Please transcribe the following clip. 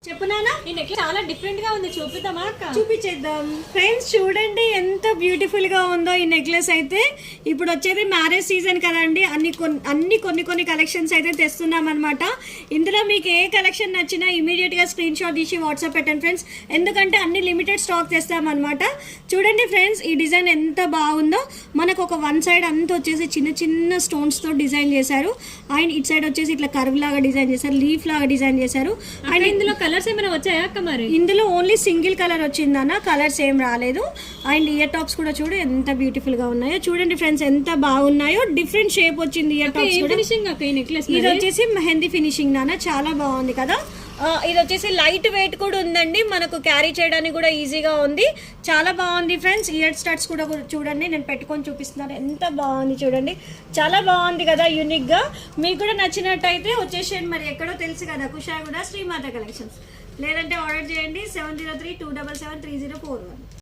చెప్పు నాన్న, ఈ నెక్లెస్ చాలా డిఫరెంట్ గా ఉంది, చూపిద్దామా అక్క? చూపించేద్దాం. ఫ్రెండ్స్ చూడండి ఎంత బ్యూటిఫుల్ గా ఉందో ఈ నెక్లెస్ అయితే. ఇప్పుడు వచ్చేది మ్యారేజ్ సీజన్ కదండి, కొన్ని కలెక్షన్స్ అయితే తెస్తున్నాం అనమాట. ఇందులో మీకు ఏ కలెక్షన్ నచ్చినా ఇమీడియట్ గా స్క్రీన్ షాట్ తీసి వాట్సాప్ పెట్టండి ఫ్రెండ్స్, ఎందుకంటే అన్ని లిమిటెడ్ స్టాక్ తెస్తామన్నమాట. చూడండి ఫ్రెండ్స్, ఈ డిజైన్ ఎంత బాగుందో. మనకు ఒక వన్ సైడ్ అంతా వచ్చేసి చిన్న చిన్న స్టోన్స్ తో డిజైన్ చేశారు, అండ్ ఇట్ సైడ్ వచ్చేసి ఇట్లా కర్వ్ లాగా డిజైన్ చేశారు, లీఫ్ లాగా డిజైన్ చేశారు. అండ్ ఇందులో కలర్స్ ఏమైనా వచ్చాయా అక్క? మరి ఇందులో ఓన్లీ సింగిల్ కలర్ వచ్చిందన్న, కలర్స్ ఏం రాలేదు. అండ్ ఇయర్ టాప్స్ కూడా చూడు ఎంత బ్యూటిఫుల్ గా ఉన్నాయో. చూడండి ఫ్రెండ్స్ ఎంత బాగున్నాయో, డిఫరెంట్ షేప్ వచ్చింది ఇయర్ టాప్స్ కూడా. ఫినిషింగ్ అక్క ఈ నెక్లెస్? ఇది వచ్చేసి మెహందీ ఫినిషింగ్ నాన్న, చాలా బాగుంది కదా. ఇది వచ్చేసి లైట్ వెయిట్ కూడా ఉందండి, మనకు క్యారీ చేయడానికి కూడా ఈజీగా ఉంది, చాలా బాగుంది ఫ్రెండ్స్. ఇయర్ స్టడ్స్ కూడా చూడండి, నేను పెట్టుకొని చూపిస్తున్నాను, ఎంత బాగుంది చూడండి, చాలా బాగుంది కదా, యూనిక్ గా. మీకు కూడా నచ్చినట్టయితే వచ్చేసేయండి. మరి ఎక్కడో తెలుసు కదా, కుషాయిగూడ శ్రీమాత కలెక్షన్స్, లేదంటే ఆర్డర్ చేయండి 7032777304.